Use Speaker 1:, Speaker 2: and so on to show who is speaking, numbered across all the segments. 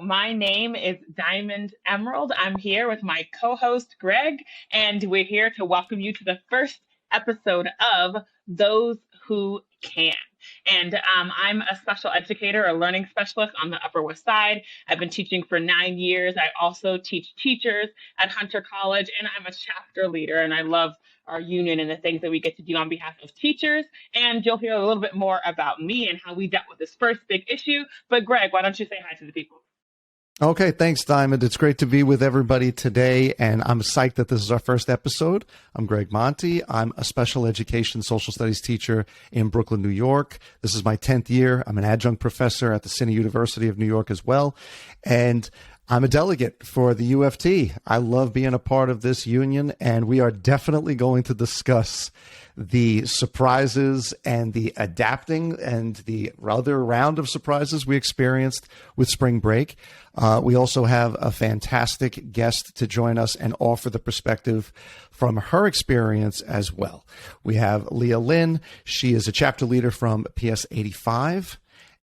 Speaker 1: my name is Diamond Emerald. I'm here with my co-host Greg, and we're here to welcome you to the first episode of Those Who Can. And I'm a special educator, a learning specialist on the Upper West Side. I've been teaching for 9 years. I also teach teachers at Hunter College, and I'm a chapter leader, and I love our union and the things that we get to do on behalf of teachers. And you'll hear a little bit more about me and how we dealt with this first big issue. But Greg, why don't you say hi to the people?
Speaker 2: Okay, thanks, Diamond. It's great to be with everybody today, and I'm psyched that this is our first episode. I'm Greg Monty. I'm a special education social studies teacher in Brooklyn, New York. This is my 10th year. I'm an adjunct professor at the City University of New York as well, and I'm a delegate for the UFT. I love being a part of this union, and we are definitely going to discuss the surprises and the adapting and the other round of surprises we experienced with spring break. We also have a fantastic guest to join us and offer the perspective from her experience as well. We have Leah Lin. She is a chapter leader from PS85.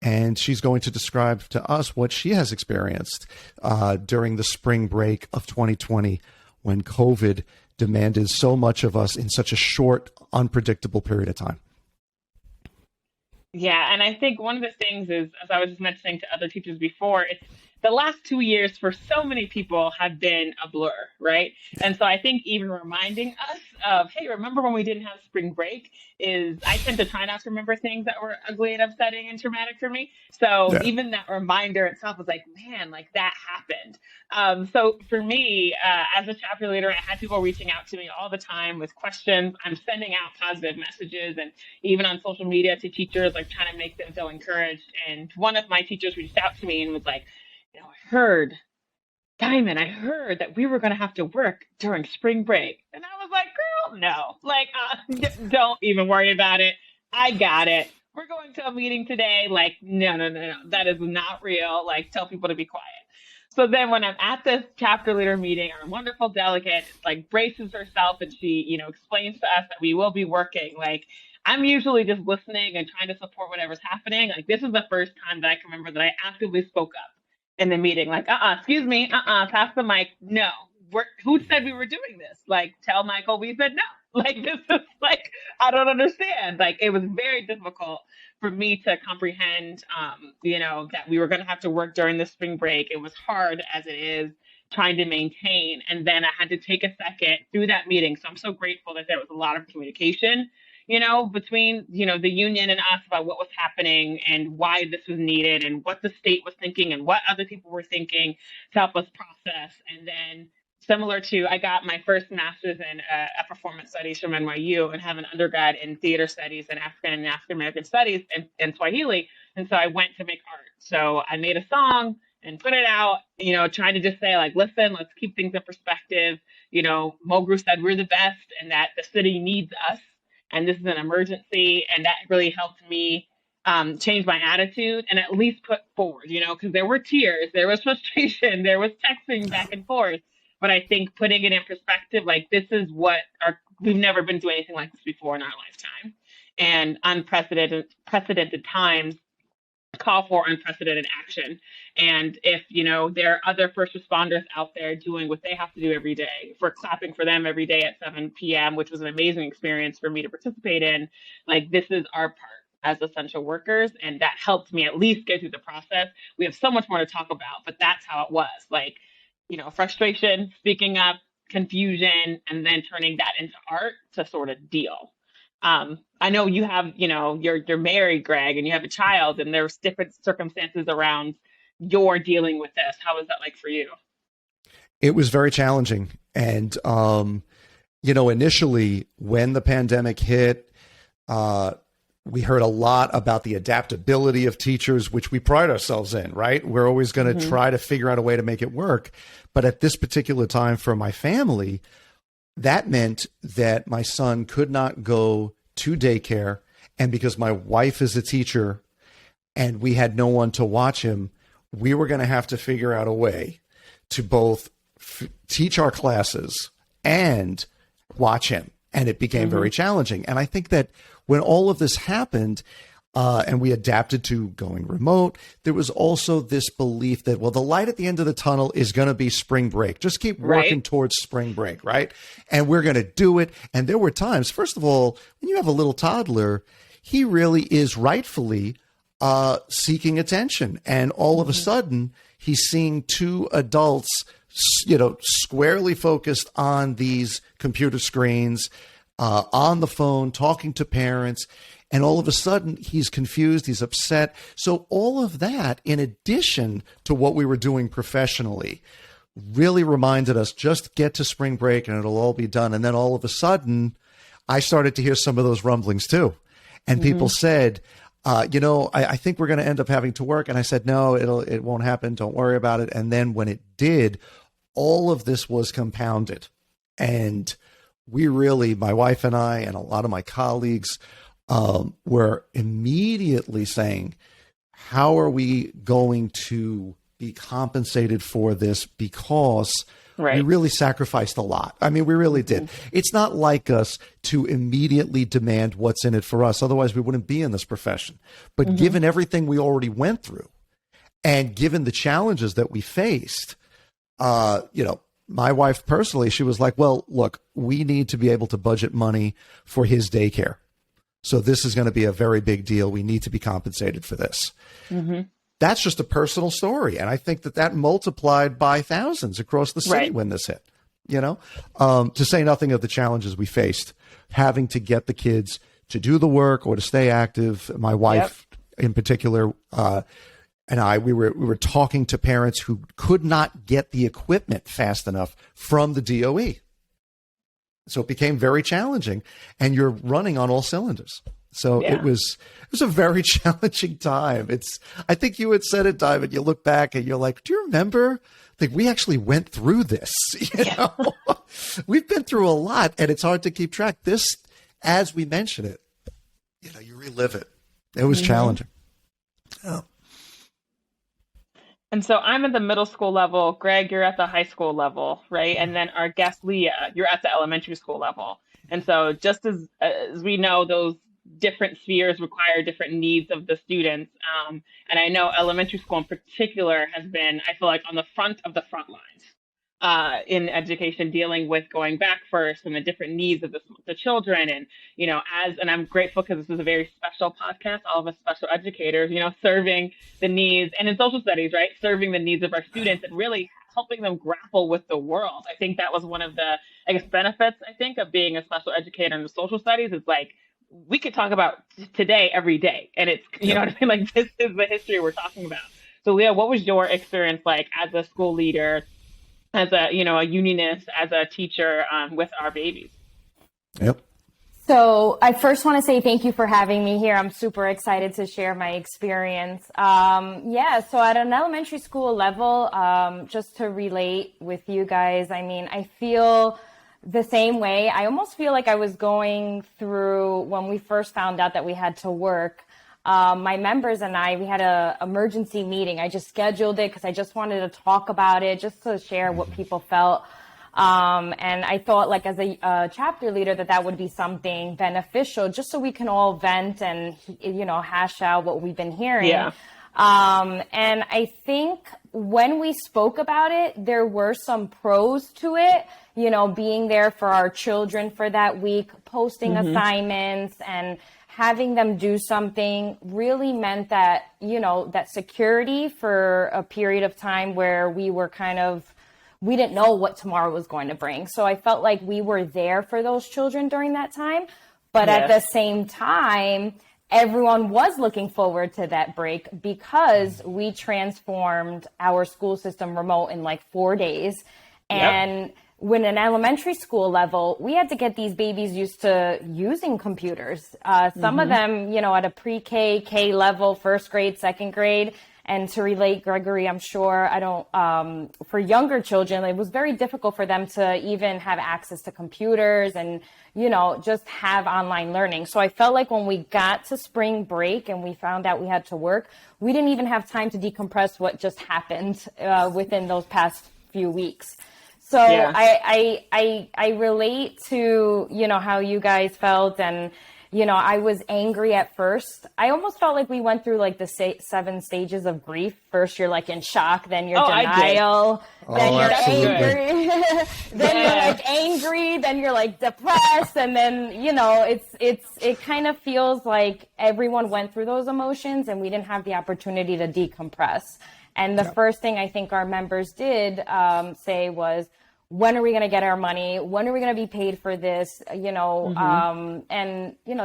Speaker 2: And she's going to describe to us what she has experienced during the spring break of 2020 when COVID demanded so much of us in such a short, unpredictable period of time.
Speaker 1: Yeah, and I think one of the things is, as I was just mentioning to other teachers before, it's the last 2 years for so many people have been a blur, right? And so I think even reminding us of, hey, remember when we didn't have spring break I tend to try not to remember things that were ugly and upsetting and traumatic for me. So yeah. Even that reminder itself was like, man, like that happened. So for me, as a chapter leader, I had people reaching out to me all the time with questions. I'm sending out positive messages and even on social media to teachers, like trying to make them feel encouraged. And one of my teachers reached out to me and was like, I heard that we were going to have to work during spring break. And I was like, girl, no, like, don't even worry about it. I got it. We're going to a meeting today. Like, no, that is not real. Like, tell people to be quiet. So then when I'm at this chapter leader meeting, our wonderful delegate like braces herself and she, explains to us that we will be working. Like, I'm usually just listening and trying to support whatever's happening. Like, this is the first time that I can remember that I actively spoke up in the meeting, like, excuse me, pass the mic. No, who said we were doing this? Like, tell Michael we said no. Like, this is like, I don't understand. Like, it was very difficult for me to comprehend, that we were going to have to work during the spring break. It was hard as it is trying to maintain. And then I had to take a second through that meeting. So I'm so grateful that there was a lot of communication between, the union and us about what was happening and why this was needed and what the state was thinking and what other people were thinking to help us process. And then similar to, I got my first master's in performance studies from NYU and have an undergrad in theater studies and African American studies and Swahili. And so I went to make art. So I made a song and put it out, trying to just say like, listen, let's keep things in perspective. Mogru said we're the best and that the city needs us. And this is an emergency. And that really helped me change my attitude and at least put forward, because there were tears, there was frustration, there was texting back and forth. But I think putting it in perspective, like this is we've never been through anything like this before in our lifetime. And unprecedented times call for unprecedented action. And if, there are other first responders out there doing what they have to do every day, if we're clapping for them every day at 7 p.m., which was an amazing experience for me to participate in, like this is our part as essential workers. And that helped me at least get through the process. We have so much more to talk about, but that's how it was. Like, frustration, speaking up, confusion, and then turning that into art to sort of deal. I know you have, you're married, Greg, and you have a child, and there's different circumstances around your dealing with this. How was that like for you?
Speaker 2: It was very challenging. And, initially when the pandemic hit, we heard a lot about the adaptability of teachers, which we pride ourselves in, right? We're always going to try to figure out a way to make it work. But at this particular time for my family, that meant that my son could not go to daycare. And because my wife is a teacher and we had no one to watch him, we were going to have to figure out a way to both teach our classes and watch him. And it became very challenging. And I think that when all of this happened, and we adapted to going remote. There was also this belief that, well, the light at the end of the tunnel is going to be spring break. Just keep working towards spring break, right? And we're going to do it. And there were times, first of all, when you have a little toddler, he really is rightfully seeking attention. And all of a sudden, he's seeing two adults, squarely focused on these computer screens, on the phone, talking to parents. And all of a sudden, he's confused, he's upset. So all of that, in addition to what we were doing professionally, really reminded us, just get to spring break and it'll all be done. And then all of a sudden, I started to hear some of those rumblings too. And people said, I think we're going to end up having to work. And I said, no, it won't happen. Don't worry about it. And then when it did, all of this was compounded. And we really, my wife and I, and a lot of my colleagues, were immediately saying, how are we going to be compensated for this? Because we really sacrificed a lot. I mean, we really did. It's not like us to immediately demand what's in it for us. Otherwise, we wouldn't be in this profession. But given everything we already went through and given the challenges that we faced, my wife personally, she was like, well, look, we need to be able to budget money for his daycare. So this is going to be a very big deal. We need to be compensated for this. That's just a personal story. And I think that multiplied by thousands across the city when this hit, to say nothing of the challenges we faced, having to get the kids to do the work or to stay active. My wife in particular, and we were talking to parents who could not get the equipment fast enough from the DOE. So it became very challenging, and you're running on all cylinders. So it was a very challenging time. I think you had said it, David. You look back and you're like, do you remember? Like, we actually went through this. We've been through a lot, and it's hard to keep track. This, as we mention it, you relive it. It was challenging. Oh.
Speaker 1: And so I'm at the middle school level. Greg, you're at the high school level, right? And then our guest, Leah, you're at the elementary school level. And so just as we know, those different spheres require different needs of the students. And I know elementary school in particular has been, I feel like, on the front of the front lines in education, dealing with going back first and the different needs of the children. And, and I'm grateful because this is a very special podcast, all of us special educators, serving the needs, and in social studies, right, serving the needs of our students and really helping them grapple with the world. I think that was one of the, benefits, of being a special educator in the social studies. It's like, we could talk about today every day. And it's, know what I mean? Like, this is the history we're talking about. So Leah, what was your experience like as a school leader, as a, a unionist, as a teacher with our babies?
Speaker 2: Yep.
Speaker 3: So I first want to say thank you for having me here. I'm super excited to share my experience. So at an elementary school level, just to relate with you guys, I feel the same way. I almost feel like I was going through when we first found out that we had to work. My members and we had an emergency meeting. I just scheduled it because I just wanted to talk about it, just to share what people felt. And I thought, like, as a chapter leader, that would be something beneficial, just so we can all vent and, hash out what we've been hearing.
Speaker 1: Yeah.
Speaker 3: And I think when we spoke about it, there were some pros to it, being there for our children for that week, posting assignments and having them do something really meant that, that security for a period of time where we were we didn't know what tomorrow was going to bring. So I felt like we were there for those children during that time. But at the same time, everyone was looking forward to that break because we transformed our school system remote in like 4 days. And when an elementary school level, we had to get these babies used to using computers. Some of them, at a pre-K, K level, first grade, second grade. And to relate, Gregory, I'm sure for younger children, it was very difficult for them to even have access to computers and, just have online learning. So I felt like when we got to spring break and we found out we had to work, we didn't even have time to decompress what just happened within those past few weeks. So I relate to, how you guys felt. And, I was angry at first. I almost felt like we went through like the 7 stages of grief. First, you're like in shock, then you're denial, then you're angry, then you're like angry, then you're like depressed, and then it kind of feels like everyone went through those emotions, and we didn't have the opportunity to decompress. And the first thing I think our members did say was, when are we going to get our money? When are we going to be paid for this?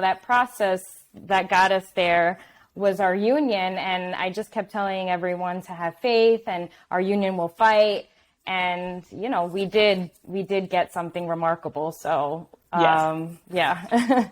Speaker 3: That process that got us there was our union. And I just kept telling everyone to have faith, and our union will fight. And, we did get something remarkable. So, yeah.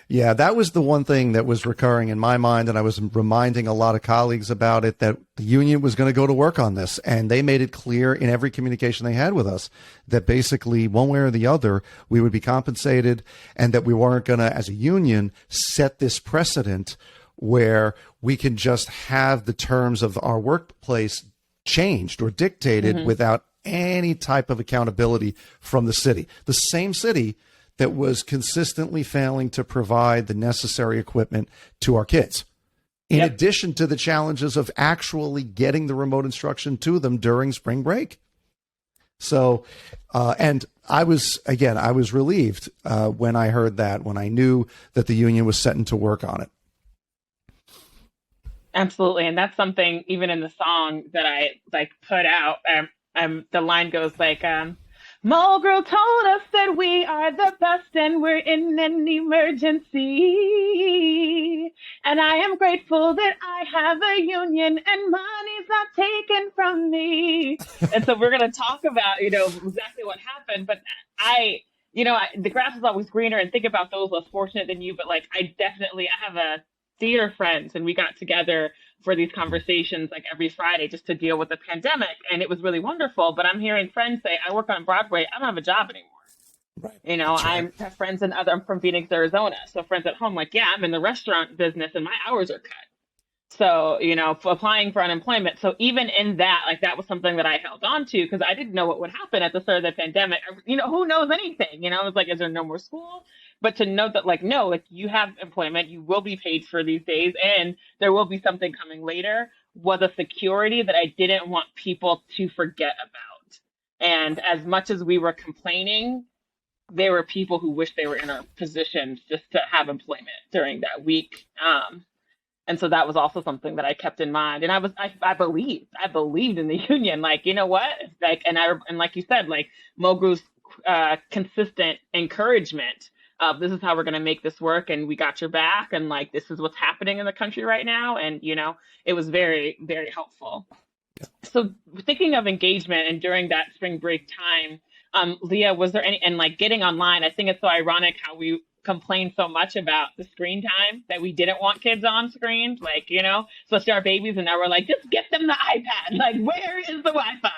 Speaker 2: Yeah, that was the one thing that was recurring in my mind, and I was reminding a lot of colleagues about it, that the union was going to go to work on this, and they made it clear in every communication they had with us that basically one way or the other we would be compensated, and that we weren't going to, as a union, set this precedent where we can just have the terms of our workplace changed or dictated without any type of accountability from the city. The same city that was consistently failing to provide the necessary equipment to our kids, in addition to the challenges of actually getting the remote instruction to them during spring break. So, and I was relieved when I heard that, when I knew that the union was setting to work on it.
Speaker 1: Absolutely. And that's something, even in the song that I put out, the line goes like, Mulgrew told us that we are the best and we're in an emergency. And I am grateful that I have a union and money's not taken from me. And so we're going to talk about, exactly what happened. But the grass is always greener, and think about those less fortunate than you. But I have a theater friends, and we got together for these conversations every Friday just to deal with the pandemic. And it was really wonderful. But I'm hearing friends say, I work on Broadway, I don't have a job anymore. Right. I have friends I'm from Phoenix, Arizona. So friends at home, I'm in the restaurant business and my hours are cut. So, applying for unemployment. So even in that, that was something that I held on to, because I didn't know what would happen at the start of the pandemic. Who knows anything? It's is there no more school? But to know that, no, you have employment, you will be paid for these days, and there will be something coming later, was a security that I didn't want people to forget about. And as much as we were complaining, there were people who wished they were in our positions just to have employment during that week. And so that was also something that I kept in mind. And I believed in the union. You know what? And like you said, Mulgrew's consistent encouragement. This is how we're going to make this work, and we got your back, and this is what's happening in the country right now. And, it was very, very helpful. Yeah. So thinking of engagement, and during that spring break time, Leah, was there any, and getting online, I think it's so ironic how we complain so much about the screen time, that we didn't want kids on screens, especially our babies. And now we're just get them the iPad. Where is the Wi-Fi?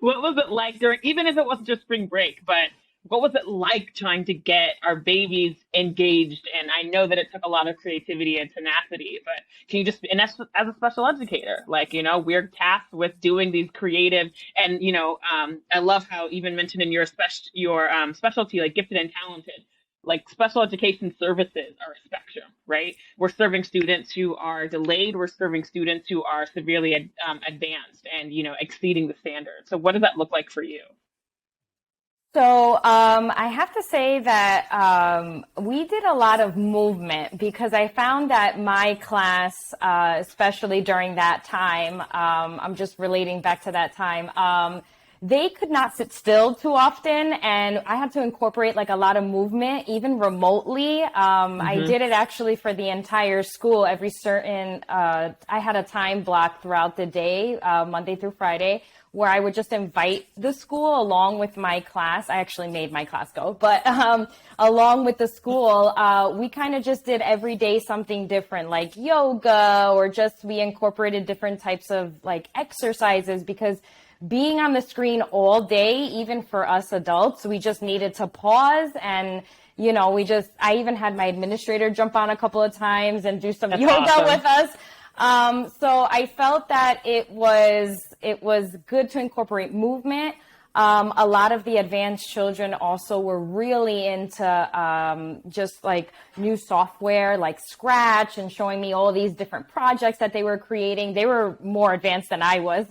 Speaker 1: What was it like during, even if it wasn't just spring break, but what was it like trying to get our babies engaged? And I know that it took a lot of creativity and tenacity, but can you just, and as a special educator, we're tasked with doing these creative, and, I love how even mentioned in your specialty, gifted and talented, special education services are a spectrum, right? We're serving students who are delayed. We're serving students who are severely advanced and, exceeding the standard. So what does that look like for you?
Speaker 3: So I have to say that we did a lot of movement, because I found that my class, especially during that time, I'm just relating back to that time, they could not sit still too often, and I had to incorporate a lot of movement, even remotely. I did it actually for the entire school. I had a time block throughout the day, Monday through Friday, where I would just invite the school along with my class. I actually made my class go, but along with the school, we kind of just did every day something different, like yoga, or just we incorporated different types of exercises, because being on the screen all day, even for us adults, we just needed to pause. And I even had my administrator jump on a couple of times and do some yoga with us. So I felt that it was good to incorporate movement. A lot of the advanced children also were really into just like new software like Scratch and showing me all these different projects that they were creating. They were more advanced than I was.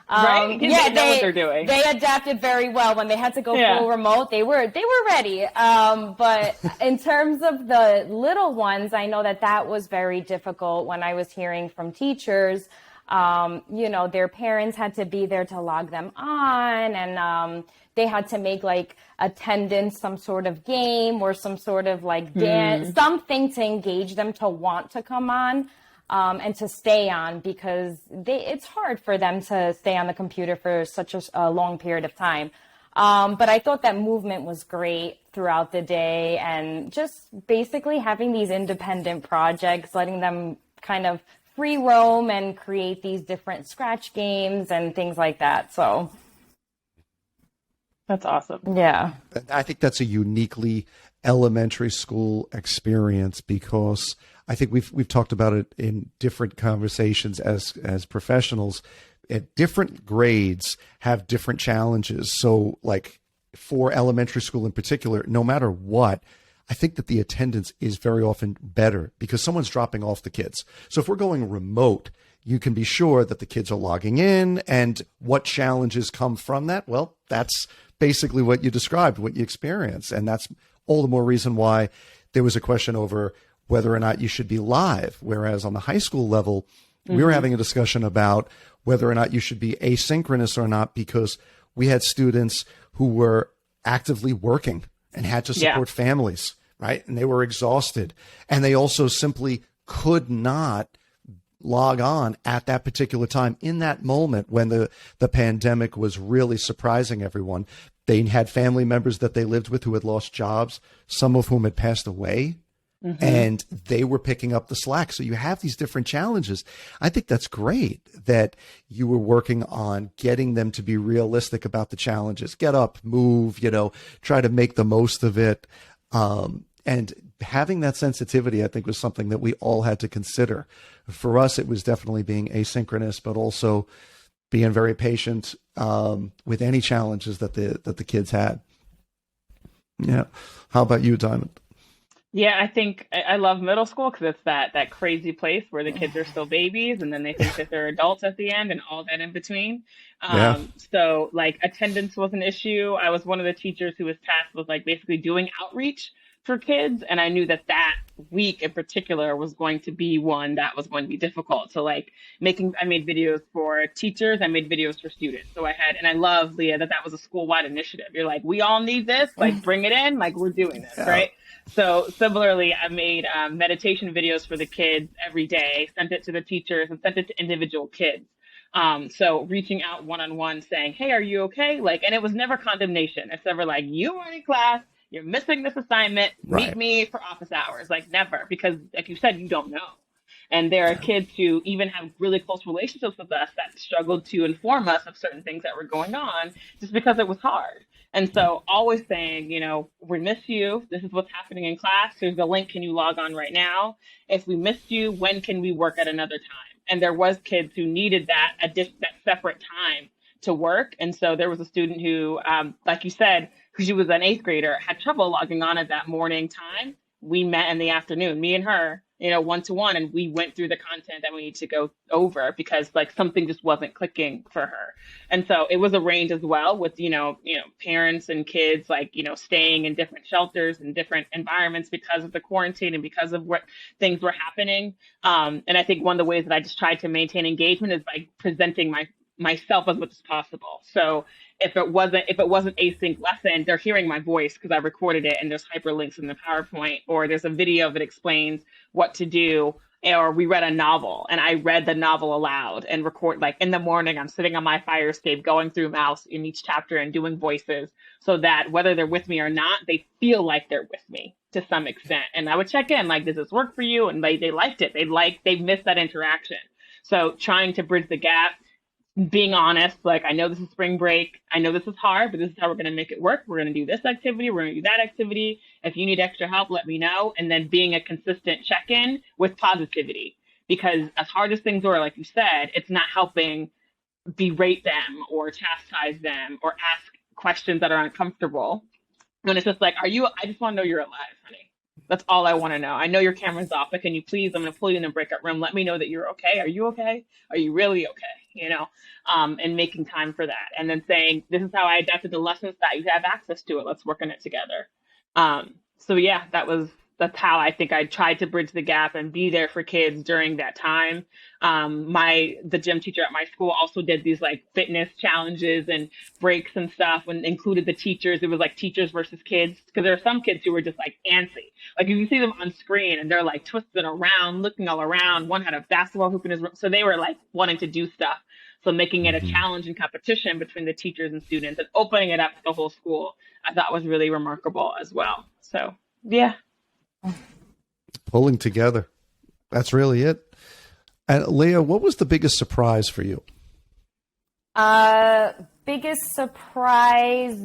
Speaker 1: Right?
Speaker 3: Yeah,
Speaker 1: they know what they're doing.
Speaker 3: They adapted very well. When they had to go full remote, they were ready. But in terms of the little ones, I know that was very difficult when I was hearing from teachers. Their parents had to be there to log them on, and they had to make like attendance some sort of game or some sort of like dance, something to engage them to want to come on. And to stay on, because it's hard for them to stay on the computer for such a long period of time. But I thought that movement was great throughout the day, and just basically having these independent projects, letting them kind of free roam and create these different Scratch games and things like that. So
Speaker 1: that's awesome.
Speaker 3: Yeah.
Speaker 2: I think that's a uniquely elementary school experience, because I think we've talked about it in different conversations as professionals. At different grades have different challenges. So like for elementary school in particular, no matter what, I think that the attendance is very often better because someone's dropping off the kids. So if we're going remote, you can be sure that the kids are logging in, and what challenges come from that. Well, that's basically what you described, what you experience. And that's all the more reason why there was a question over whether or not you should be live. Whereas on the high school level, we were having a discussion about whether or not you should be asynchronous or not, because we had students who were actively working and had to support families, right? And they were exhausted. And they also simply could not log on at that particular time in that moment when the pandemic was really surprising everyone. They had family members that they lived with who had lost jobs, some of whom had passed away. And they were picking up the slack. So you have these different challenges. I think that's great that you were working on getting them to be realistic about the challenges. Get up, move, try to make the most of it. And having that sensitivity, I think, was something that we all had to consider. For us, it was definitely being asynchronous, but also being very patient with any challenges that the kids had. Yeah. How about you, Diamond?
Speaker 1: Yeah, I think I love middle school because it's that crazy place where the kids are still babies and then they think that they're adults at the end and all that in between. So like attendance was an issue. I was one of the teachers who was tasked with like basically doing outreach for kids. And I knew that week in particular was going to be one that was going to be difficult. So like I made videos for teachers. I made videos for students. So and I love, Leah, that was a school-wide initiative. You're like, we all need this, like bring it in, like we're doing this, right? So similarly, I made meditation videos for the kids every day, sent it to the teachers and sent it to individual kids. So reaching out one-on-one saying, hey, are you okay? And it was never condemnation. It's never like, you weren't in class, you're missing this assignment, meet me for office hours. Never, because like you said, you don't know. And there are kids who even have really close relationships with us that struggled to inform us of certain things that were going on just because it was hard. And so always saying, we miss you. This is what's happening in class. Here's the link. Can you log on right now? If we missed you, when can we work at another time? And there was kids who needed that separate time to work. And so there was a student who, like you said, who she was an 8th grader, had trouble logging on at that morning time. We met in the afternoon, me and her, one-to-one, and we went through the content that we need to go over because something just wasn't clicking for her. And so it was arranged as well with, parents and kids, staying in different shelters and different environments because of the quarantine and because of what things were happening. And I think one of the ways that I just tried to maintain engagement is by presenting myself as much as possible. So if it wasn't async lesson, they're hearing my voice because I recorded it and there's hyperlinks in the PowerPoint, or there's a video that explains what to do, or we read a novel and I read the novel aloud and record in the morning. I'm sitting on my Fire Escape going through mouse in each chapter and doing voices so that whether they're with me or not, they feel like they're with me to some extent. And I would check in, does this work for you? And they liked it. They missed that interaction. So trying to bridge the gap, being honest, I know this is spring break. I know this is hard, but this is how we're going to make it work. We're going to do this activity. We're going to do that activity. If you need extra help, let me know. And then being a consistent check-in with positivity, because as hard as things are, like you said, it's not helping berate them or chastise them or ask questions that are uncomfortable. When it's just like, I just want to know you're alive, honey. That's all I want to know. I know your camera's off, but can you please, I'm going to pull you in a breakout room. Let me know that you're okay. Are you okay? Are you really okay? And making time for that. And then saying, this is how I adapted the lessons that you have access to it. Let's work on it together. So yeah, that's how I think I tried to bridge the gap and be there for kids during that time. The gym teacher at my school also did these like fitness challenges and breaks and stuff, and included the teachers. It was like teachers versus kids, because there are some kids who were just like antsy. Like you see them on screen and they're like twisting around, looking all around. One had a basketball hoop in his room. So they were like wanting to do stuff. So making it a challenge and competition between the teachers and students and opening it up to the whole school, I thought was really remarkable as well. So yeah.
Speaker 2: Pulling together. That's really it. And Leah, what was the biggest surprise for you?
Speaker 3: Biggest surprise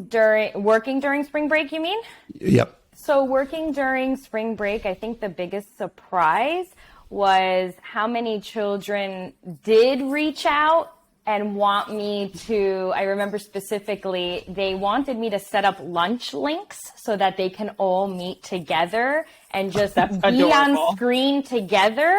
Speaker 3: working during spring break, you mean?
Speaker 2: Yep.
Speaker 3: So working during spring break, I think the biggest surprise was how many children did reach out and want me to, I remember specifically, they wanted me to set up lunch links so that they can all meet together and just be
Speaker 1: adorable.
Speaker 3: on screen together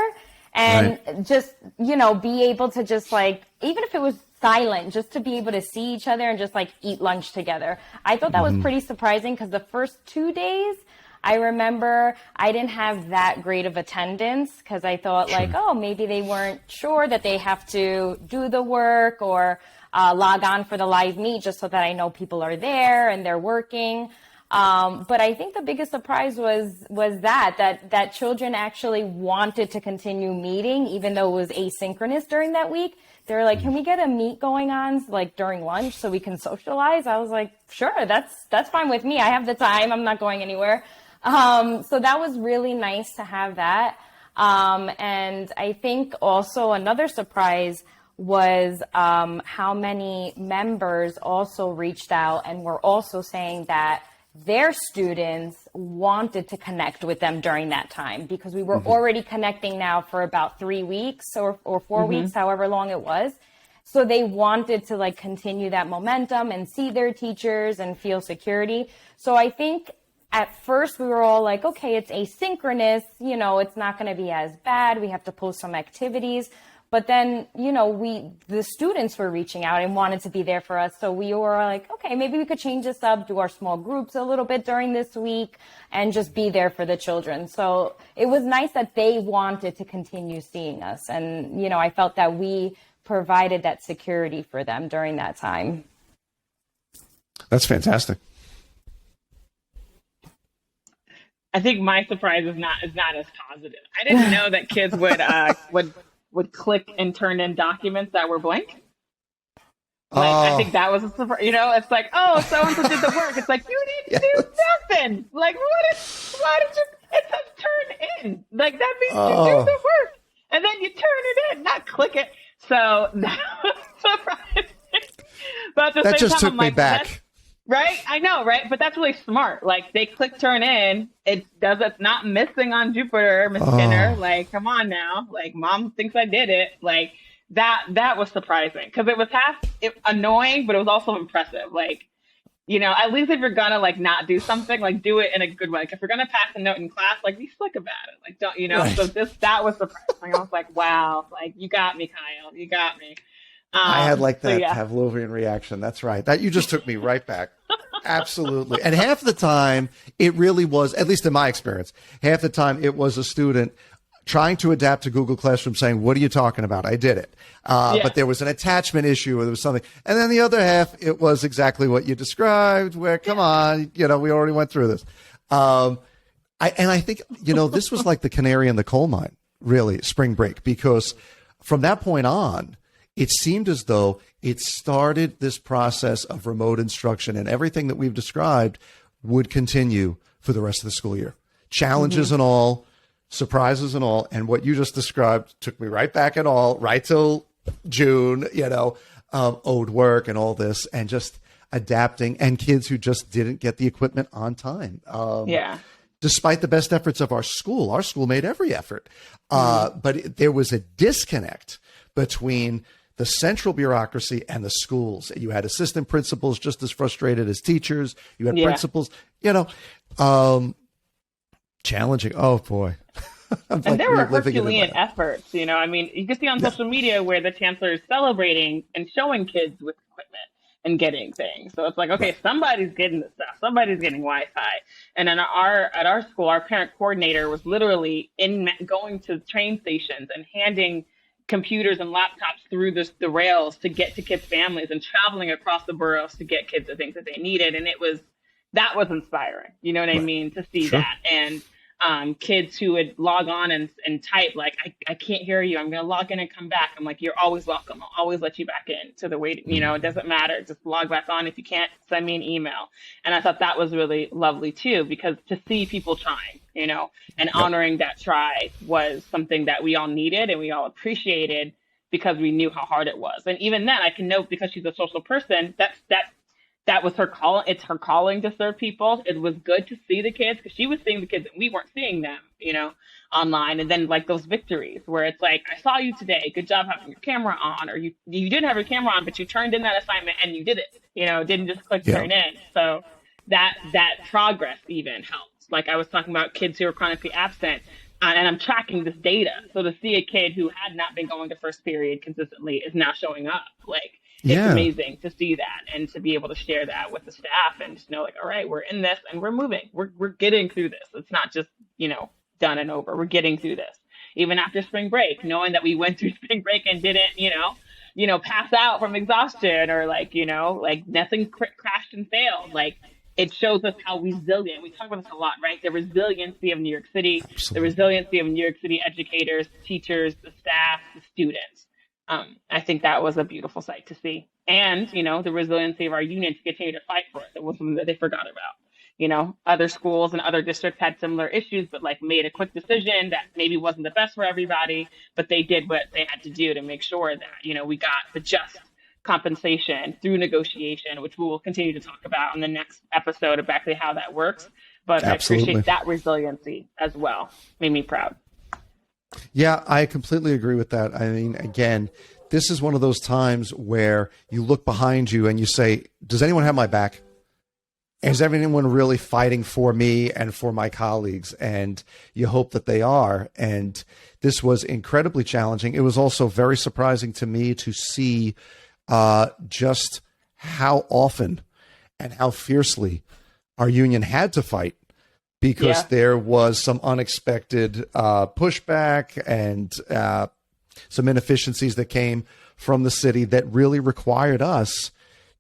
Speaker 3: and just, be able to just like, even if it was silent, just to be able to see each other and just like eat lunch together. I thought that was pretty surprising because the first 2 days, I remember I didn't have that great of attendance because I thought like, oh, maybe they weren't sure that they have to do the work or log on for the live meet just so that I know people are there and they're working. But I think the biggest surprise was that children actually wanted to continue meeting, even though it was asynchronous during that week. They were like, can we get a meet going on like during lunch so we can socialize? I was like, sure, that's fine with me. I have the time. I'm not going anywhere. So that was really nice to have that. And I think also another surprise was how many members also reached out and were also saying that their students wanted to connect with them during that time, because we were already connecting now for about 3 weeks or 4 weeks, however long it was. So they wanted to like continue that momentum and see their teachers and feel security. So I think at first we were all like, okay, it's asynchronous, it's not going to be as bad. We have to post some activities. But then, the students were reaching out and wanted to be there for us. So we were like, okay, maybe we could change this up, do our small groups a little bit during this week and just be there for the children. So it was nice that they wanted to continue seeing us. And, I felt that we provided that security for them during that time.
Speaker 2: That's fantastic.
Speaker 1: I think my surprise is not as positive. I didn't know that kids would click and turn in documents that were blank. I think that was a surprise. It's like, oh, so and so did the work. It's like, you didn't do nothing. Like, why did you? It says turn in. Like that means you do the work, and then you turn it in, not click it. So that was surprising. But at the
Speaker 2: that
Speaker 1: same
Speaker 2: just
Speaker 1: time,
Speaker 2: took
Speaker 1: I'm
Speaker 2: me
Speaker 1: like,
Speaker 2: back.
Speaker 1: Right? I know, right? But that's really smart. Like they click turn in. It's not missing on Jupiter, Miss Skinner. Like, come on now. Like mom thinks I did it. Like that was surprising because it was annoying, but it was also impressive. Like, at least if you're gonna like not do something, like do it in a good way. Like if you're gonna pass a note in class, like be slick about it. Like don't,
Speaker 2: Right.
Speaker 1: So that was surprising. I was like, wow, like you got me, Kyle. You got me.
Speaker 2: I had like that
Speaker 1: yeah.
Speaker 2: Pavlovian reaction. That's right. That you just took me right back. Absolutely. And half the time it really was, at least in my experience, half the time it was a student trying to adapt to Google Classroom saying, what are you talking about? I did it. But there was an attachment issue or there was something. And then the other half, it was exactly what you described where, come on, we already went through this. I think, this was like the canary in the coal mine, really, spring break, because from that point on, it seemed as though it started this process of remote instruction, and everything that we've described would continue for the rest of the school year. Challenges and all, surprises and all. And what you just described took me right back and all, right till June, owed work and all this, and just adapting, and kids who just didn't get the equipment on time. Despite the best efforts of our school made every effort. But there was a disconnect between the central bureaucracy and the schools. You had assistant principals just as frustrated as teachers. You had principals, challenging. Oh boy.
Speaker 1: And there were Herculean efforts, I mean, you can see on social media where the chancellor is celebrating and showing kids with equipment and getting things. So it's like, okay, somebody's getting this stuff. Somebody's getting Wi-Fi. And at our school, our parent coordinator was literally going to train stations and handing computers and laptops through the rails to get to kids' families and traveling across the boroughs to get kids the things that they needed. And that was inspiring. You know what I mean? To see that. And kids who would log on and type like, I can't hear you. I'm going to log in and come back. I'm like, you're always welcome. I'll always let you back in to the waiting. It doesn't matter. Just log back on. If you can't, send me an email. And I thought that was really lovely too, because to see people trying, and honoring that try was something that we all needed and we all appreciated because we knew how hard it was. And even then I can note, because she's a social person, that was her call. It's her calling to serve people. It was good to see the kids because she was seeing the kids and we weren't seeing them, online. And then like those victories where it's like, I saw you today. Good job having your camera on, or you didn't have your camera on, but you turned in that assignment and you did it, didn't just click turn in. So that progress even helps. Like I was talking about kids who are chronically absent, and I'm tracking this data. So to see a kid who had not been going to first period consistently is now showing up, like, it's amazing to see that and to be able to share that with the staff and just know, like, all right, we're in this and we're moving. We're getting through this. It's not just, done and over. We're getting through this. Even after spring break, knowing that we went through spring break and didn't, pass out from exhaustion or like nothing crashed and failed. Like, it shows us how resilient, we talk about this a lot, right? The resiliency of New York City, the resiliency of New York City educators, teachers, the staff, the students. I think that was a beautiful sight to see. And, the resiliency of our union to continue to fight for it. It was something that they forgot about. Other schools and other districts had similar issues, but like made a quick decision that maybe wasn't the best for everybody, but they did what they had to do to make sure that, we got the just compensation through negotiation, which we will continue to talk about in the next episode, exactly how that works. But
Speaker 2: Absolutely.
Speaker 1: I appreciate that resiliency as well. Made me proud.
Speaker 2: Yeah, I completely agree with that. I mean, again, this is one of those times where you look behind you and you say, does anyone have my back? Is everyone really fighting for me and for my colleagues? And you hope that they are. And this was incredibly challenging. It was also very surprising to me to see just how often and how fiercely our union had to fight, because there was some unexpected pushback and some inefficiencies that came from the city that really required us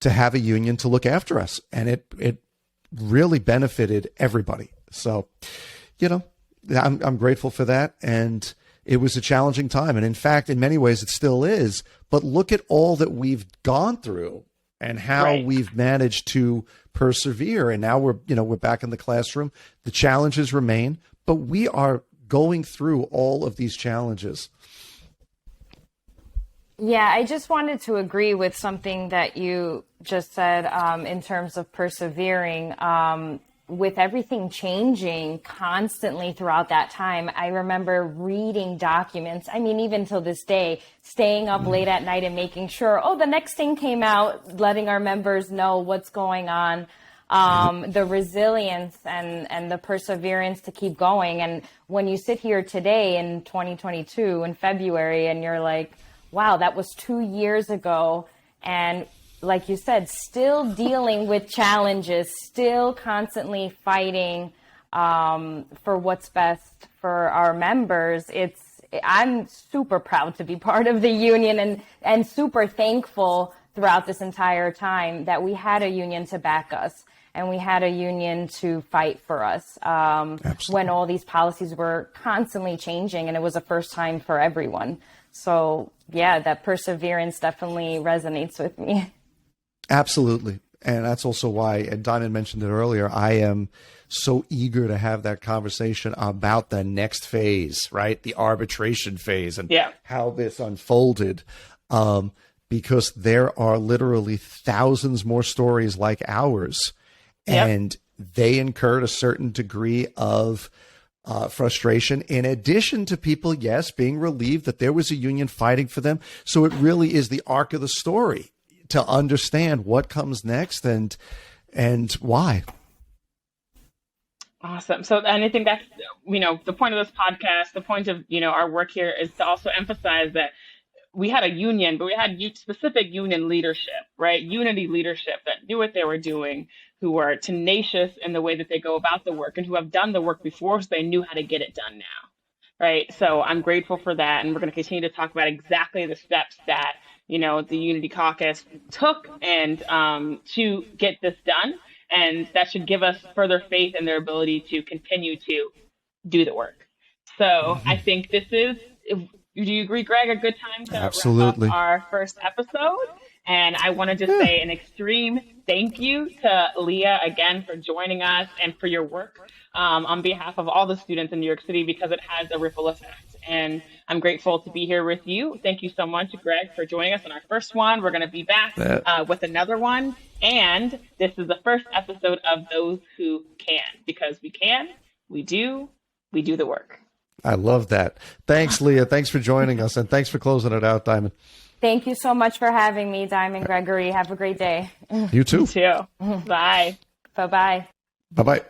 Speaker 2: to have a union to look after us. And it really benefited everybody. So, I'm grateful for that. And it was a challenging time. And in fact, in many ways, it still is. But look at all that we've gone through and how we've managed to persevere. And now we're back in the classroom. The challenges remain, but we are going through all of these challenges.
Speaker 3: Yeah, I just wanted to agree with something that you just said in terms of persevering. With everything changing constantly throughout that time, I remember reading documents. I mean, even till this day, staying up late at night and making sure, the next thing came out, letting our members know what's going on. The resilience and the perseverance to keep going. And when you sit here today in 2022 in February and you're like, wow, that was 2 years ago. And like you said, still dealing with challenges, still constantly fighting for what's best for our members. I'm super proud to be part of the union and super thankful throughout this entire time that we had a union to back us and we had a union to fight for us when all these policies were constantly changing, and it was a first time for everyone. So yeah, that perseverance definitely resonates with me.
Speaker 2: Absolutely. And that's also why, and Diamond mentioned it earlier, I am so eager to have that conversation about the next phase, right? The arbitration phase and how this unfolded. Because there are literally thousands more stories like ours, and they incurred a certain degree of frustration, in addition to people, yes, being relieved that there was a union fighting for them. So it really is the arc of the story to understand what comes next and why.
Speaker 1: Awesome. So, and I think that's, the point of this podcast, the point of, our work here is to also emphasize that we had a union, but we had specific union leadership, right? Unity leadership that knew what they were doing, who were tenacious in the way that they go about the work and who have done the work before, so they knew how to get it done now, right? So I'm grateful for that. And we're going to continue to talk about exactly the steps that, the Unity Caucus took and to get this done. And that should give us further faith in their ability to continue to do the work. So I think this is, do you agree, Greg, a good time to
Speaker 2: Absolutely
Speaker 1: wrap up our first episode? And I want to just say an extreme thank you to Leah again for joining us and for your work on behalf of all the students in New York City, because it has a ripple effect. And I'm grateful to be here with you. Thank you so much, Greg, for joining us on our first one. We're going to be back with another one. And this is the first episode of Those Who Can, because we can, we do the work.
Speaker 2: I love that. Thanks, Leah. Thanks for joining us. And thanks for closing it out, Diamond.
Speaker 3: Thank you so much for having me, Diamond Gregory. Have a great day.
Speaker 2: You too.
Speaker 1: You too. Bye.
Speaker 3: Bye-bye.
Speaker 2: Bye-bye.